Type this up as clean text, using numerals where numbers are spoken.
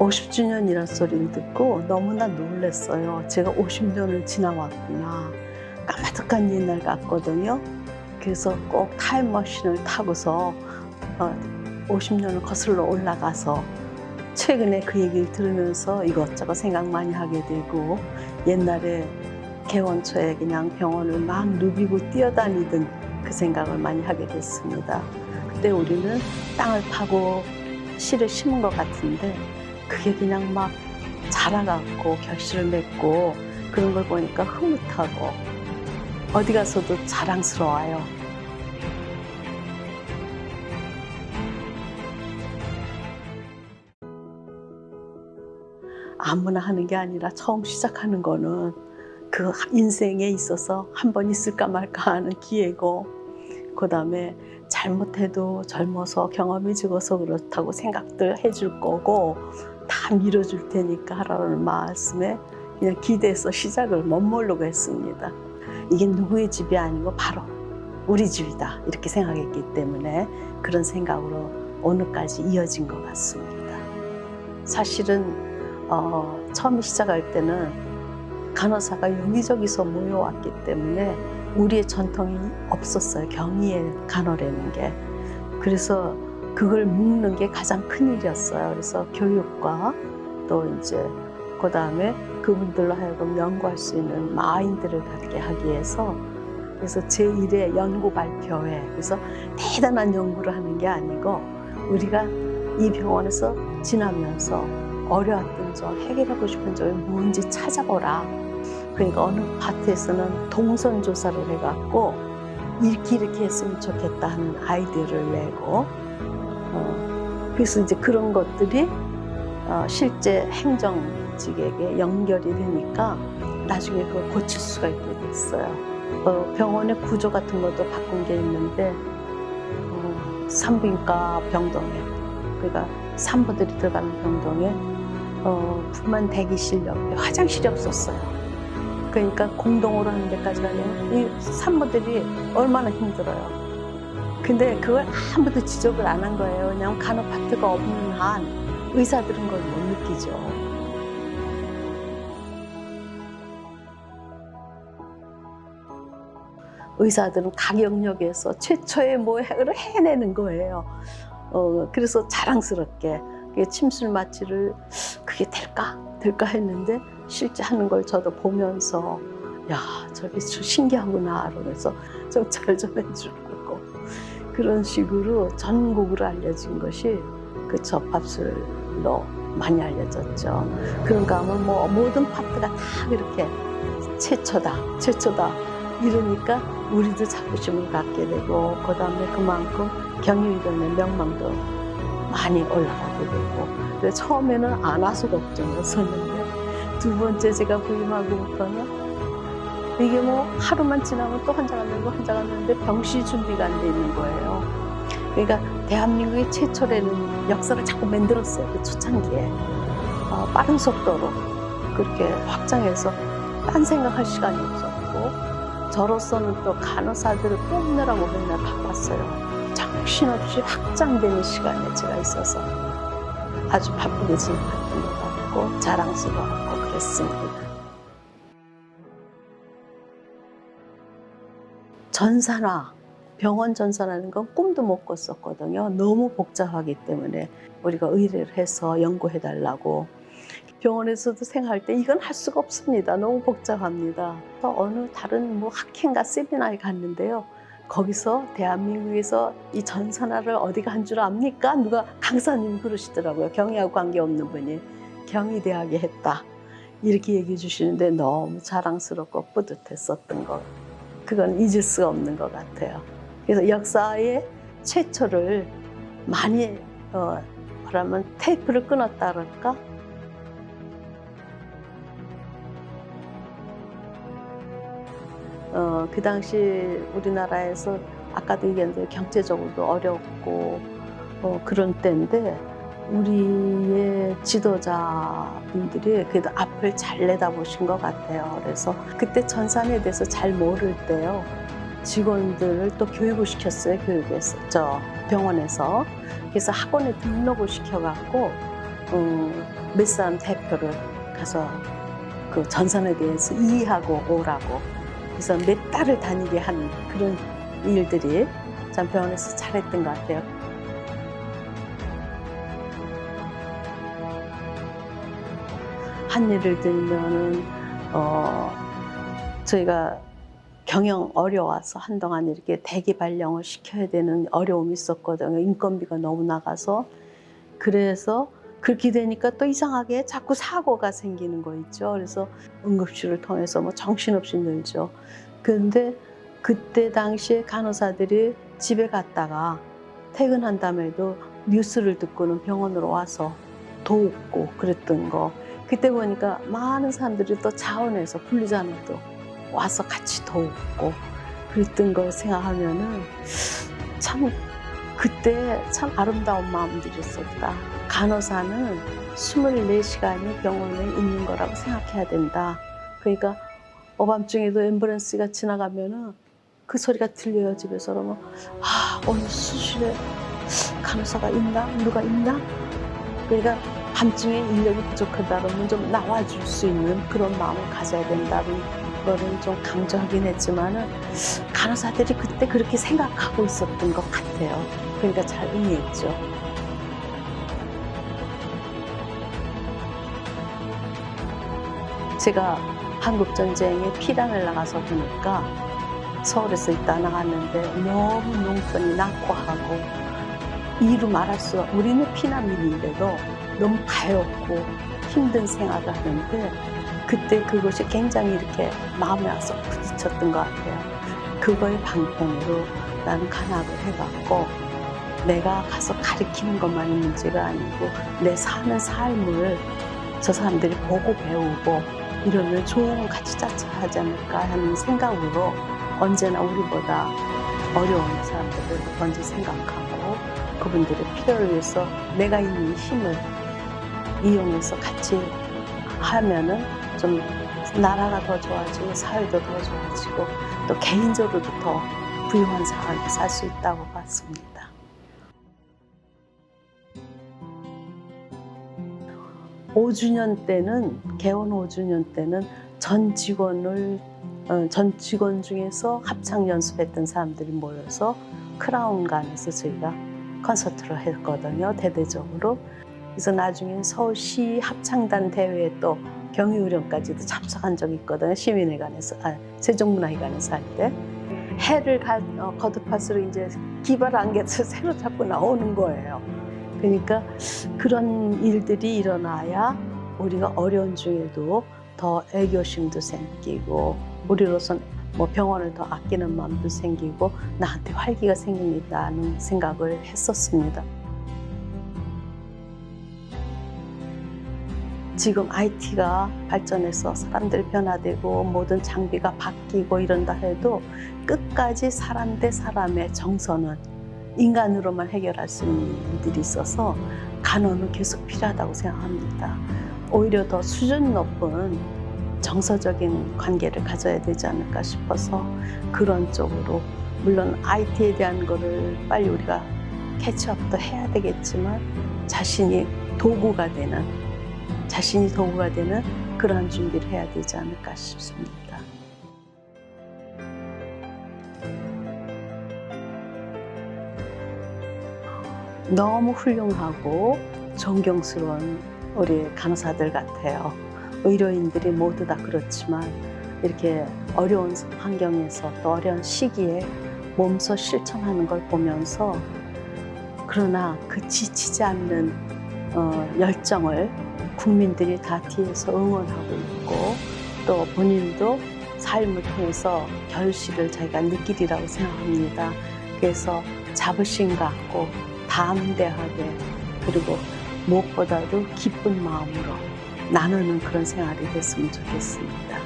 50주년이라는 소리를 듣고 너무나 놀랐어요. 제가 50년을 지나왔구나. 까마득한 옛날 같거든요. 그래서 꼭 타임머신을 타고서 50년을 거슬러 올라가서 최근에 그 얘기를 들으면서 이것저것 생각 많이 하게 되고, 옛날에 개원초에 그냥 병원을 막 누비고 뛰어다니던 그 생각을 많이 하게 됐습니다. 그때 우리는 땅을 파고 씨를 심은 것 같은데 그게 그냥 막 자라갖고 결실을 맺고 그런 걸 보니까 흐뭇하고 어디 가서도 자랑스러워요. 아무나 하는 게 아니라 처음 시작하는 거는 그 인생에 있어서 한 번 있을까 말까 하는 기회고, 그 다음에 잘못해도 젊어서 경험이 적어서 그렇다고 생각들 해줄 거고 다 밀어줄 테니까 하라는 말씀에 그냥 기대해서 시작을 멋모르고 했습니다. 이게 누구의 집이 아니고 바로 우리 집이다 이렇게 생각했기 때문에 그런 생각으로 오늘까지 이어진 것 같습니다. 사실은 처음 시작할 때는 간호사가 여기저기서 모여왔기 때문에 우리의 전통이 없었어요. 경의의 간호라는 게. 그래서 그걸 묶는 게 가장 큰 일이었어요. 그래서 교육과 또 이제 그 다음에 그분들로 하여금 연구할 수 있는 마인드를 갖게 하기 위해서, 그래서 제1회 연구 발표회, 그래서 대단한 연구를 하는 게 아니고 우리가 이 병원에서 지나면서 어려웠던 점, 해결하고 싶은 점이 뭔지 찾아보라. 그러니까 어느 파트에서는 동선 조사를 해갖고 이렇게 했으면 좋겠다 하는 아이디어를 내고, 그래서 이제 그런 것들이 실제 행정직에게 연결이 되니까 나중에 그걸 고칠 수가 있게 됐어요. 병원의 구조 같은 것도 바꾼 게 있는데 산부인과 병동에, 그러니까 산부들이 들어가는 병동에 분만 대기실 옆에 화장실이 없었어요. 그러니까 공동으로 하는 데까지 가면 이 산모들이 얼마나 힘들어요. 근데 그걸 아무도 지적을 안 한 거예요. 왜냐하면 간호 파트가 없는 한 의사들은 그걸 못 느끼죠. 의사들은 각 영역에서 최초의 모양을 해내는 거예요. 그래서 자랑스럽게 침술 마취를 그게 될까 했는데 실제 하는 걸 저도 보면서 야, 저게 좀 신기하구나 그러면서 좀 잘 좀 해주고, 그런 식으로 전국으로 알려진 것이 그 접합술로 많이 알려졌죠. 그런가 하면 뭐 모든 파트가 다 그렇게 최초다 이러니까 우리도 자부심을 갖게 되고, 그 다음에 그만큼 경영위원회 명망도 많이 올라가게 되고. 근데 처음에는 안 와서 걱정이었었는데 두 번째 제가 부임하고부터는 이게 뭐 하루만 지나면 또 환자가 늘고 환자가 늘는데 병실 준비가 안 돼 있는 거예요. 그러니까 대한민국의 최초라는 역사를 자꾸 만들었어요. 그 초창기에 빠른 속도로 그렇게 확장해서 딴 생각할 시간이 없었고, 저로서는 또 간호사들을 뽑느라고 맨날 바빴어요. 정신없이 확장되는 시간에 제가 있어서 아주 바쁘게 지내왔던 것 같고 자랑스러웠고 그랬습니다. 전산화, 병원 전산하는 건 꿈도 못 꿨었거든요. 너무 복잡하기 때문에 우리가 의뢰를 해서 연구해달라고. 병원에서도 생각할 때 이건 할 수가 없습니다. 너무 복잡합니다. 어느 다른 뭐 학회인가 세미나에 갔는데요. 거기서 대한민국에서 이 전산화를 어디가 한 줄 압니까? 누가 강사님이 그러시더라고요. 경희하고 관계없는 분이. 경희대학에 했다. 이렇게 얘기해 주시는데 너무 자랑스럽고 뿌듯했었던 것. 그건 잊을 수가 없는 것 같아요. 그래서 역사의 최초를 많이 뭐라면 테이프를 끊었다 그럴까? 그 당시 우리나라에서 아까도 얘기했는데 경제적으로도 어렵고 그런 때인데 우리의 지도자분들이 그래도 앞을 잘 내다보신 것 같아요. 그래서 그때 전산에 대해서 잘 모를 때요, 직원들을 또 교육을 시켰어요. 병원에서. 그래서 학원에 등록을 시켜갖고 몇 대표를 가서 그 전선에 대해서 이해하고 오라고, 그래서 몇 달을 다니게 한 그런 일들이 참 병원에서 잘했던 것 같아요. 한 예를 들면은 저희가 경영 어려워서 한동안 이렇게 대기 발령을 시켜야 되는 어려움이 있었거든요. 인건비가 너무 나가서. 그래서 그렇게 되니까 또 이상하게 자꾸 사고가 생기는 거 있죠. 그래서 응급실을 통해서 뭐 정신없이 늘죠. 그런데 그때 당시에 간호사들이 집에 갔다가 퇴근한 다음에도 뉴스를 듣고는 병원으로 와서 돕고 그랬던 거. 그때 보니까 많은 사람들이 또 자원해서 분리자원도 와서 같이 돕고 그랬던 걸 생각하면은 참 그때 참 아름다운 마음들이 있었다. 간호사는 24시간이 병원에 있는 거라고 생각해야 된다. 그러니까 오밤중에도 앰뷸런스가 지나가면은 그 소리가 들려요. 집에서. 그러면 오늘 수술에 간호사가 있나? 누가 있나? 그러니까 밤중에 인력이 부족하다 그러면 좀 나와줄 수 있는 그런 마음을 가져야 된다는 거는 좀 강조하긴 했지만은 간호사들이 그때 그렇게 생각하고 있었던 것 같아요. 그러니까 잘 응했죠. 제가 한국전쟁에 피난을 나가서 보니까 서울에서 있다 나갔는데 너무 농촌이 낙후하고 이루 말할 수가, 우리는 피난민인데도 너무 가엾고 힘든 생활을 하는데 그때 그것이 굉장히 이렇게 마음에 와서 부딪혔던 것 같아요. 그거의 방편으로 나는 간학을 해갖고 내가 가서 가르치는 것만이 문제가 아니고 내 사는 삶을 저 사람들이 보고 배우고 이러면 좋은 가치 자체하지 않을까 하는 생각으로 언제나 우리보다 어려운 사람들을 먼저 생각하고 그분들의 필요를 위해서 내가 있는 힘을 이용해서 같이 하면은 좀 나라가 더 좋아지고 사회도 더 좋아지고 또 개인적으로도 더 부유한 삶을 살 수 있다고 봤습니다. 개원 5주년 때는 전 직원 중에서 합창 연습했던 사람들이 모여서 크라운관에서 저희가 콘서트를 했거든요, 대대적으로. 그래서 나중에 서울시 합창단 대회에 또 경희우령까지도 참석한 적이 있거든요, 시민회관에서, 세종문화회관에서 할 때. 해를 거듭할수록 이제 기발 안개에서 새로 자꾸 나오는 거예요. 그러니까 그런 일들이 일어나야 우리가 어려운 중에도 더 애교심도 생기고 우리로선 뭐 병원을 더 아끼는 마음도 생기고 나한테 활기가 생긴다는 생각을 했었습니다. 지금 IT가 발전해서 사람들이 변화되고 모든 장비가 바뀌고 이런다 해도 끝까지 사람 대 사람의 정서는 인간으로만 해결할 수 있는 일들이 있어서 간호는 계속 필요하다고 생각합니다. 오히려 더 수준 높은 정서적인 관계를 가져야 되지 않을까 싶어서 그런 쪽으로, 물론 IT에 대한 거를 빨리 우리가 캐치업도 해야 되겠지만 자신이 도구가 되는 그러한 준비를 해야 되지 않을까 싶습니다. 너무 훌륭하고 존경스러운 우리 간호사들 같아요. 의료인들이 모두 다 그렇지만 이렇게 어려운 환경에서 또 어려운 시기에 몸소 실천하는 걸 보면서 그러나 그 지치지 않는 열정을 국민들이 다 뒤에서 응원하고 있고 또 본인도 삶을 통해서 결실을 자기가 느끼리라고 생각합니다. 그래서 자부심 갖고 담대하게 그리고 무엇보다도 기쁜 마음으로 나누는 그런 생활이 됐으면 좋겠습니다.